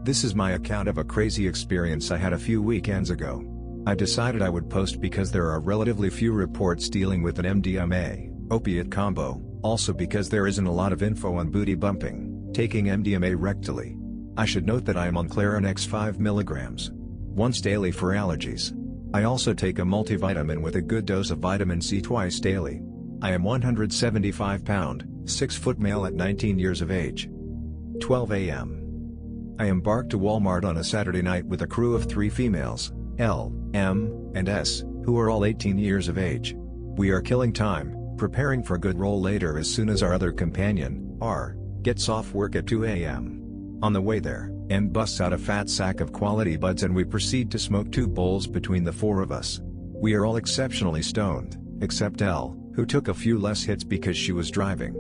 This is my account of a crazy experience I had a few weekends ago. I decided I would post because there are relatively few reports dealing with an MDMA, opiate combo, also because there isn't a lot of info on booty bumping, taking MDMA rectally. I should note that I am on Clarinex 5 mg, once daily for allergies. I also take a multivitamin with a good dose of vitamin C twice daily. I am 175 pound, 6 foot male at 19 years of age. 12 a.m. I embarked to Walmart on a Saturday night with a crew of 3 females, L, M, and S, who are all 18 years of age. We are killing time, preparing for a good roll later as soon as our other companion, R, gets off work at 2 a.m. On the way there, M busts out a fat sack of quality buds and we proceed to smoke 2 bowls between the 4 of us. We are all exceptionally stoned, except L, who took a few less hits because she was driving.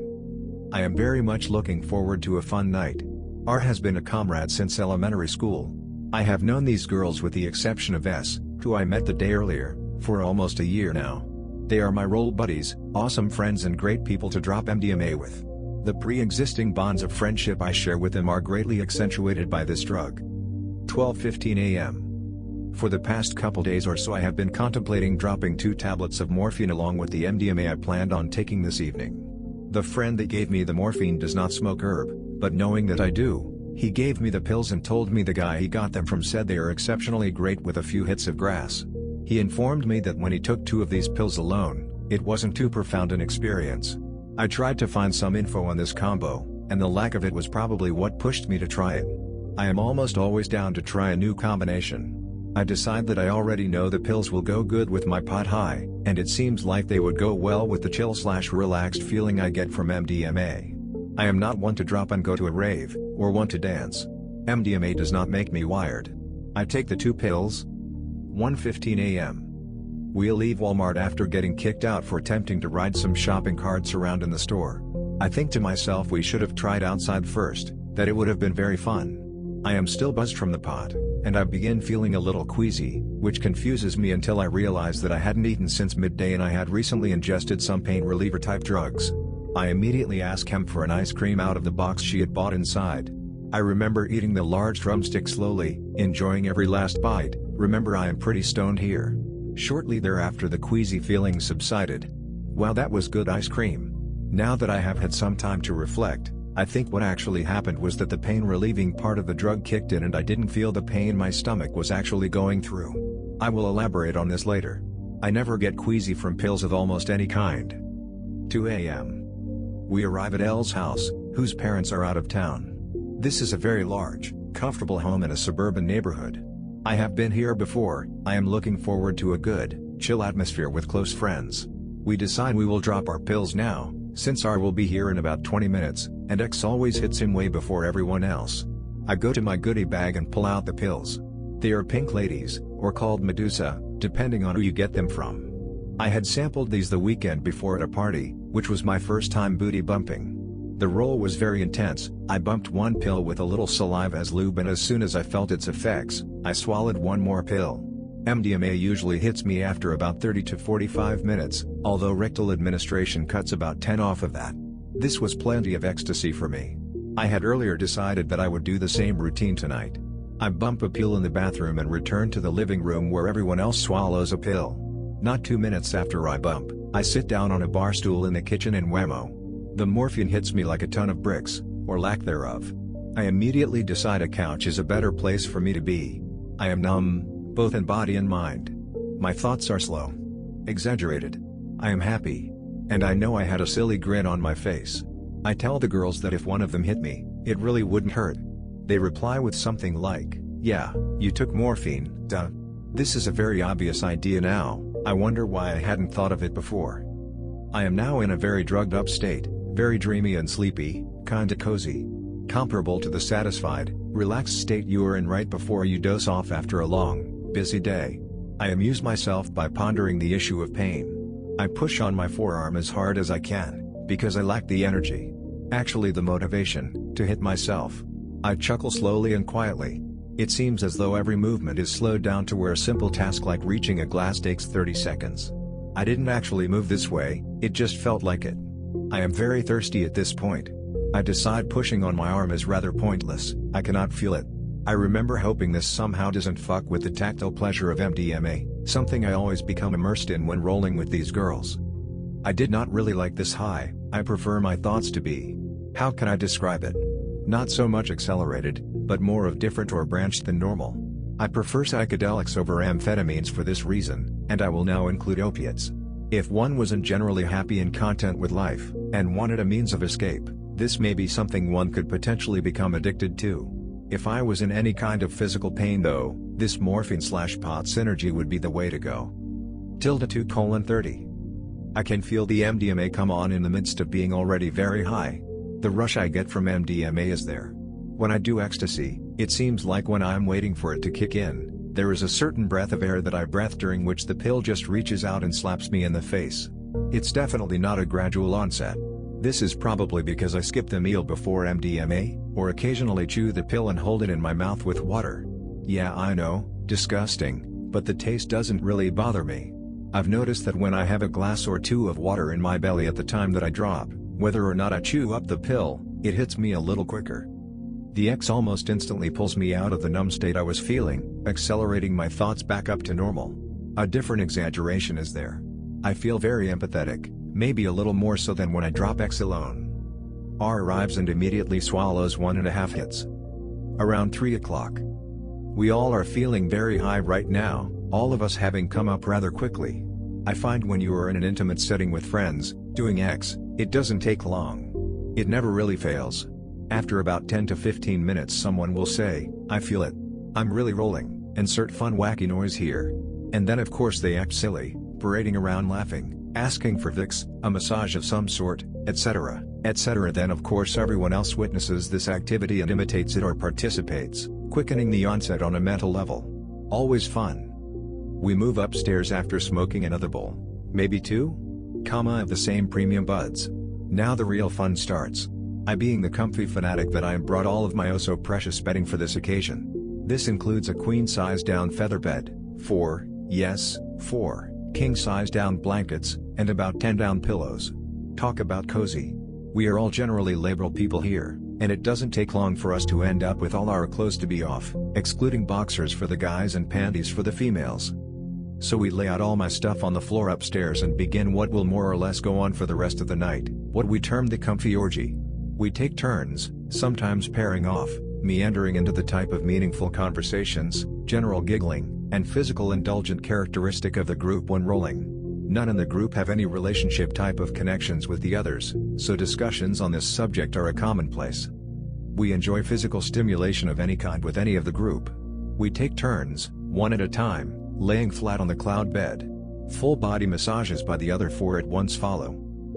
I am very much looking forward to a fun night. R has been a comrade since elementary school. I have known these girls with the exception of S, who I met the day earlier, for almost a year now. They are my roll buddies, awesome friends and great people to drop MDMA with. The pre-existing bonds of friendship I share with them are greatly accentuated by this drug. 12:15 a.m. For the past couple days or so I have been contemplating dropping 2 tablets of morphine along with the MDMA I planned on taking this evening. The friend that gave me the morphine does not smoke herb, but knowing that I do, he gave me the pills and told me the guy he got them from said they are exceptionally great with a few hits of grass. He informed me that when he took 2 of these pills alone, it wasn't too profound an experience. I tried to find some info on this combo, and the lack of it was probably what pushed me to try it. I am almost always down to try a new combination. I decide that I already know the pills will go good with my pot high, and it seems like they would go well with the chill/relaxed feeling I get from MDMA. I am not one to drop and go to a rave, or want to dance. MDMA does not make me wired. I take the 2 pills. 1:15 a.m. We'll leave Walmart after getting kicked out for attempting to ride some shopping carts around in the store. I think to myself we should have tried outside first, that it would have been very fun. I am still buzzed from the pot, and I begin feeling a little queasy, which confuses me until I realize that I hadn't eaten since midday and I had recently ingested some pain reliever type drugs. I immediately ask Em for an ice cream out of the box she had bought inside. I remember eating the large drumstick slowly, enjoying every last bite. Remember, I am pretty stoned here. Shortly thereafter the queasy feeling subsided. Wow, that was good ice cream. Now that I have had some time to reflect, I think what actually happened was that the pain relieving part of the drug kicked in and I didn't feel the pain my stomach was actually going through. I will elaborate on this later. I never get queasy from pills of almost any kind. 2 a.m. We arrive at L's house, whose parents are out of town. This is a very large, comfortable home in a suburban neighborhood. I have been here before. I am looking forward to a good, chill atmosphere with close friends. We decide we will drop our pills now, since R will be here in about 20 minutes, and X always hits him way before everyone else. I go to my goodie bag and pull out the pills. They are pink ladies, or called Medusa, depending on who you get them from. I had sampled these the weekend before at a party, which was my first time booty bumping. The roll was very intense. I bumped 1 pill with a little saliva as lube, and as soon as I felt its effects, I swallowed 1 more pill. MDMA usually hits me after about 30 to 45 minutes, although rectal administration cuts about 10 off of that. This was plenty of ecstasy for me. I had earlier decided that I would do the same routine tonight. I bump a pill in the bathroom and return to the living room where everyone else swallows a pill. Not 2 minutes after I bump, I sit down on a bar stool in the kitchen and whammo. The morphine hits me like a ton of bricks, or lack thereof. I immediately decide a couch is a better place for me to be. I am numb, both in body and mind. My thoughts are slow. Exaggerated. I am happy. And I know I had a silly grin on my face. I tell the girls that if one of them hit me, it really wouldn't hurt. They reply with something like, "Yeah, you took morphine, duh." This is a very obvious idea now. I wonder why I hadn't thought of it before. I am now in a very drugged up state, very dreamy and sleepy, kinda cozy. Comparable to the satisfied, relaxed state you are in right before you doze off after a long, busy day. I amuse myself by pondering the issue of pain. I push on my forearm as hard as I can, because I lack the energy. Actually the motivation, to hit myself. I chuckle slowly and quietly. It seems as though every movement is slowed down to where a simple task like reaching a glass takes 30 seconds. I didn't actually move this way, it just felt like it. I am very thirsty at this point. I decide pushing on my arm is rather pointless. I cannot feel it. I remember hoping this somehow doesn't fuck with the tactile pleasure of MDMA, something I always become immersed in when rolling with these girls. I did not really like this high. I prefer my thoughts to be, how can I describe it? Not so much accelerated, but more of different or branched than normal. I prefer psychedelics over amphetamines for this reason, and I will now include opiates. If one wasn't generally happy and content with life, and wanted a means of escape, this may be something one could potentially become addicted to. If I was in any kind of physical pain though, this morphine/pot synergy would be the way to go. (2:30) I can feel the MDMA come on in the midst of being already very high. The rush I get from MDMA is there. When I do ecstasy, it seems like when I'm waiting for it to kick in, there is a certain breath of air that I breathe during which the pill just reaches out and slaps me in the face. It's definitely not a gradual onset. This is probably because I skip the meal before MDMA, or occasionally chew the pill and hold it in my mouth with water. Yeah, I know, disgusting, but the taste doesn't really bother me. I've noticed that when I have a glass or two of water in my belly at the time that I drop, whether or not I chew up the pill, it hits me a little quicker. The X almost instantly pulls me out of the numb state I was feeling, accelerating my thoughts back up to normal. A different exaggeration is there. I feel very empathetic, maybe a little more so than when I drop X alone. R arrives and immediately swallows 1.5 hits. Around 3 o'clock. We all are feeling very high right now, all of us having come up rather quickly. I find when you are in an intimate setting with friends, doing X, it doesn't take long. It never really fails. After about 10 to 15 minutes someone will say, I feel it. I'm really rolling, insert fun wacky noise here. And then of course they act silly, parading around laughing, asking for Vicks, a massage of some sort, etc., etc. Then of course everyone else witnesses this activity and imitates it or participates, quickening the onset on a mental level. Always fun. We move upstairs after smoking another bowl, maybe two? Of the same premium buds. Now the real fun starts. I being the comfy fanatic that I am brought all of my oh so precious bedding for this occasion. This includes a queen-size down feather bed, 4 king-size down blankets, and about 10 down pillows. Talk about cozy. We are all generally liberal people here, and it doesn't take long for us to end up with all our clothes to be off, excluding boxers for the guys and panties for the females. So we lay out all my stuff on the floor upstairs and begin what will more or less go on for the rest of the night, what we term the comfy orgy. We take turns, sometimes pairing off, meandering into the type of meaningful conversations, general giggling, and physical indulgent characteristic of the group when rolling. None in the group have any relationship type of connections with the others, so discussions on this subject are a commonplace. We enjoy physical stimulation of any kind with any of the group. We take turns, one at a time, laying flat on the cloud bed. Full body massages by the other 4 at once follow.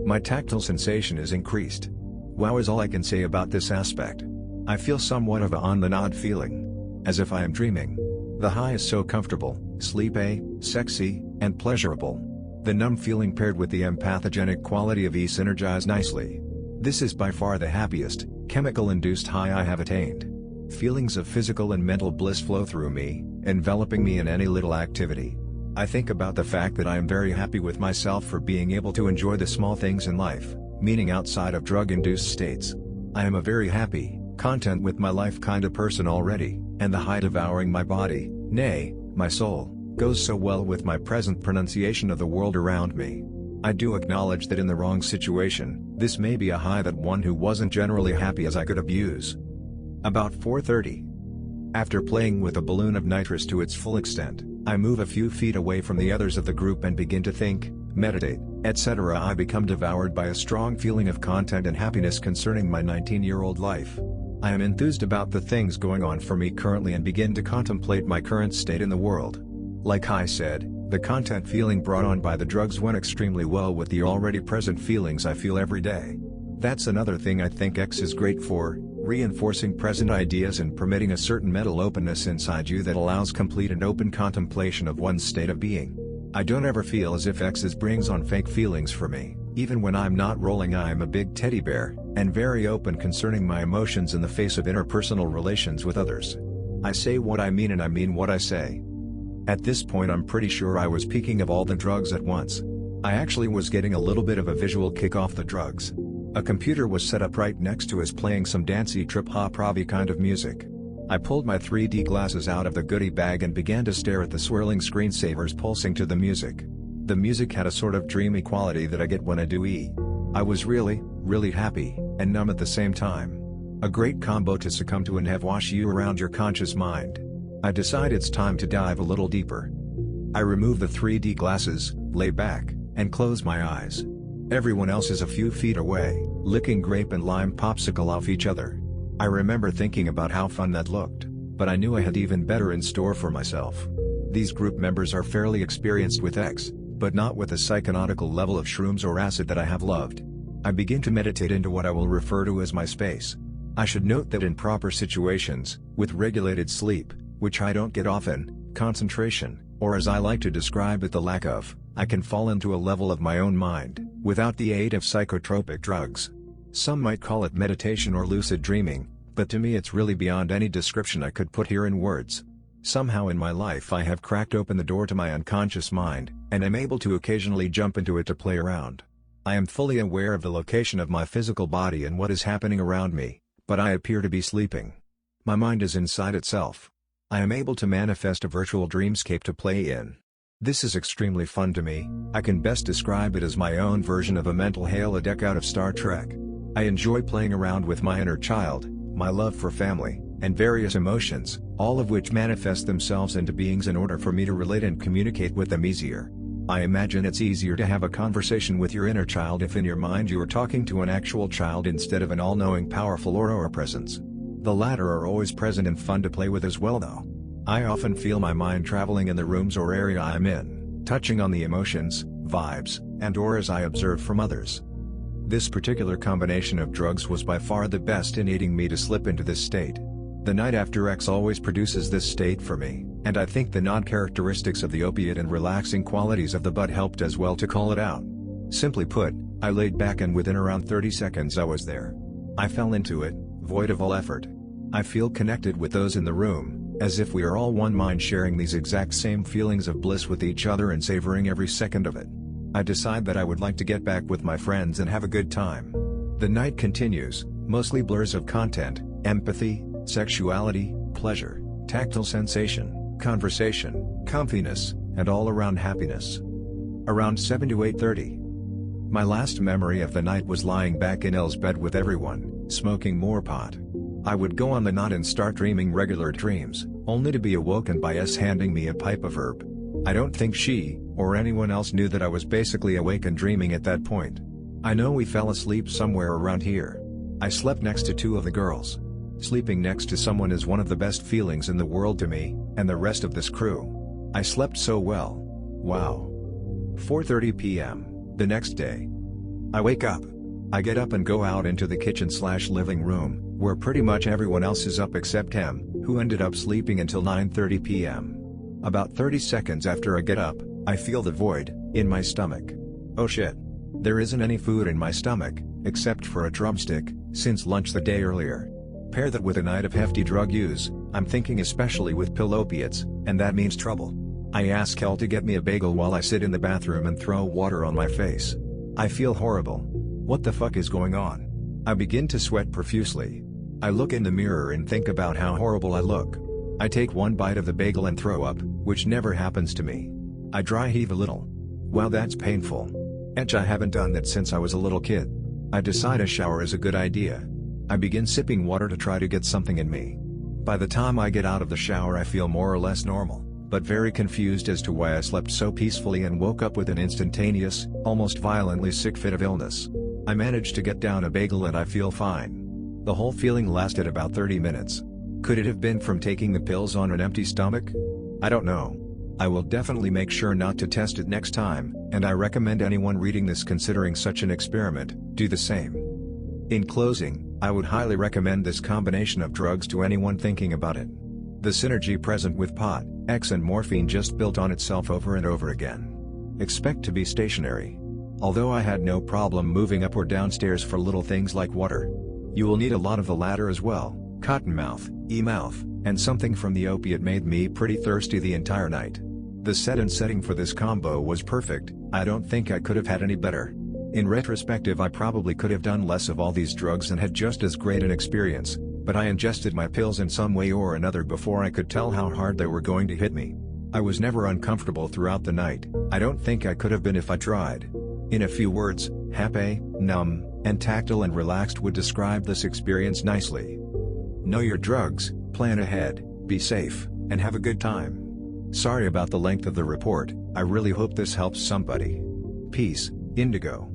My tactile sensation is increased. Wow is all I can say about this aspect. I feel somewhat of a on the nod feeling. As if I am dreaming. The high is so comfortable, sleepy, sexy, and pleasurable. The numb feeling paired with the empathogenic quality of E synergize nicely. This is by far the happiest, chemical-induced high I have attained. Feelings of physical and mental bliss flow through me, enveloping me in any little activity. I think about the fact that I am very happy with myself for being able to enjoy the small things in life, meaning outside of drug-induced states. I am a very happy, content with my life kind of person already, and the high devouring my body, nay, my soul, goes so well with my present pronunciation of the world around me. I do acknowledge that in the wrong situation, this may be a high that one who wasn't generally happy as I could abuse. About 4:30. After playing with a balloon of nitrous to its full extent, I move a few feet away from the others of the group and begin to think, meditate, etc. I become devoured by a strong feeling of content and happiness concerning my 19-year-old life. I am enthused about the things going on for me currently and begin to contemplate my current state in the world. Like I said, the content feeling brought on by the drugs went extremely well with the already present feelings I feel every day. That's another thing I think X is great for, reinforcing present ideas and permitting a certain mental openness inside you that allows complete and open contemplation of one's state of being. I don't ever feel as if X brings on fake feelings for me. Even when I'm not rolling I am a big teddy bear, and very open concerning my emotions in the face of interpersonal relations with others. I say what I mean and I mean what I say. At this point I'm pretty sure I was peaking of all the drugs at once. I actually was getting a little bit of a visual kick off the drugs. A computer was set up right next to us playing some dancey trip-hop-rovy kind of music. I pulled my 3D glasses out of the goodie bag and began to stare at the swirling screensavers pulsing to the music. The music had a sort of dreamy quality that I get when I do E. I was really, really happy, and numb at the same time. A great combo to succumb to and have wash you around your conscious mind. I decide it's time to dive a little deeper. I remove the 3D glasses, lay back, and close my eyes. Everyone else is a few feet away, licking grape and lime popsicle off each other. I remember thinking about how fun that looked, but I knew I had even better in store for myself. These group members are fairly experienced with X, but not with the psychonautical level of shrooms or acid that I have loved. I begin to meditate into what I will refer to as my space. I should note that in proper situations, with regulated sleep, which I don't get often, concentration, or as I like to describe it, the lack of, I can fall into a level of my own mind, without the aid of psychotropic drugs. Some might call it meditation or lucid dreaming, but to me it's really beyond any description I could put here in words. Somehow in my life I have cracked open the door to my unconscious mind, and am able to occasionally jump into it to play around. I am fully aware of the location of my physical body and what is happening around me, but I appear to be sleeping. My mind is inside itself. I am able to manifest a virtual dreamscape to play in. This is extremely fun to me. I can best describe it as my own version of a mental holodeck out of Star Trek. I enjoy playing around with my inner child, my love for family, and various emotions, all of which manifest themselves into beings in order for me to relate and communicate with them easier. I imagine it's easier to have a conversation with your inner child if in your mind you are talking to an actual child instead of an all-knowing powerful aura presence. The latter are always present and fun to play with as well though. I often feel my mind traveling in the rooms or area I am in, touching on the emotions, vibes, and auras I observe from others. This particular combination of drugs was by far the best in aiding me to slip into this state. The night after X always produces this state for me, and I think the non-characteristics of the opiate and relaxing qualities of the bud helped as well to call it out. Simply put, I laid back and within around 30 seconds I was there. I fell into it, void of all effort. I feel connected with those in the room, as if we are all one mind sharing these exact same feelings of bliss with each other and savoring every second of it. I decide that I would like to get back with my friends and have a good time. The night continues, mostly blurs of content, empathy, sexuality, pleasure, tactile sensation, conversation, comfiness, and all-around happiness. Around 7 to 8:30. My last memory of the night was lying back in Elle's bed with everyone, smoking more pot. I would go on the knot and start dreaming regular dreams, only to be awoken by S handing me a pipe of herb. I don't think she, or anyone else knew that I was basically awake and dreaming at that point. I know we fell asleep somewhere around here. I slept next to two of the girls. Sleeping next to someone is one of the best feelings in the world to me, and the rest of this crew. I slept so well. Wow. 4:30 p.m. the next day. I wake up. I get up and go out into the kitchen/living room, where pretty much everyone else is up except M, who ended up sleeping until 9:30 p.m. About 30 seconds after I get up, I feel the void in my stomach. Oh shit. There isn't any food in my stomach, except for a drumstick, since lunch the day earlier. Pair that with a night of hefty drug use, I'm thinking especially with pill opiates, and that means trouble. I ask Elle to get me a bagel while I sit in the bathroom and throw water on my face. I feel horrible. What the fuck is going on? I begin to sweat profusely. I look in the mirror and think about how horrible I look. I take one bite of the bagel and throw up, which never happens to me. I dry heave a little. Wow, that's painful. I haven't done that since I was a little kid. I decide a shower is a good idea. I begin sipping water to try to get something in me. By the time I get out of the shower I feel more or less normal, but very confused as to why I slept so peacefully and woke up with an instantaneous, almost violently sick fit of illness. I manage to get down a bagel and I feel fine. The whole feeling lasted about 30 minutes. Could it have been from taking the pills on an empty stomach? I don't know. I will definitely make sure not to test it next time, and I recommend anyone reading this considering such an experiment, do the same. In closing, I would highly recommend this combination of drugs to anyone thinking about it. The synergy present with pot, X and morphine just built on itself over and over again. Expect to be stationary. Although I had no problem moving up or downstairs for little things like water. You will need a lot of the latter as well. Cottonmouth, e-mouth, and something from the opiate made me pretty thirsty the entire night. The set and setting for this combo was perfect. I don't think I could have had any better. In retrospective I probably could have done less of all these drugs and had just as great an experience, But I ingested my pills in some way or another before I could tell how hard they were going to hit me. I was never uncomfortable throughout the night. I don't think I could have been if I tried. In a few words, happy, numb, and tactile and relaxed would describe this experience nicely. Know your drugs, plan ahead, be safe, and have a good time. Sorry about the length of the report. I really hope this helps somebody. Peace, Indigo.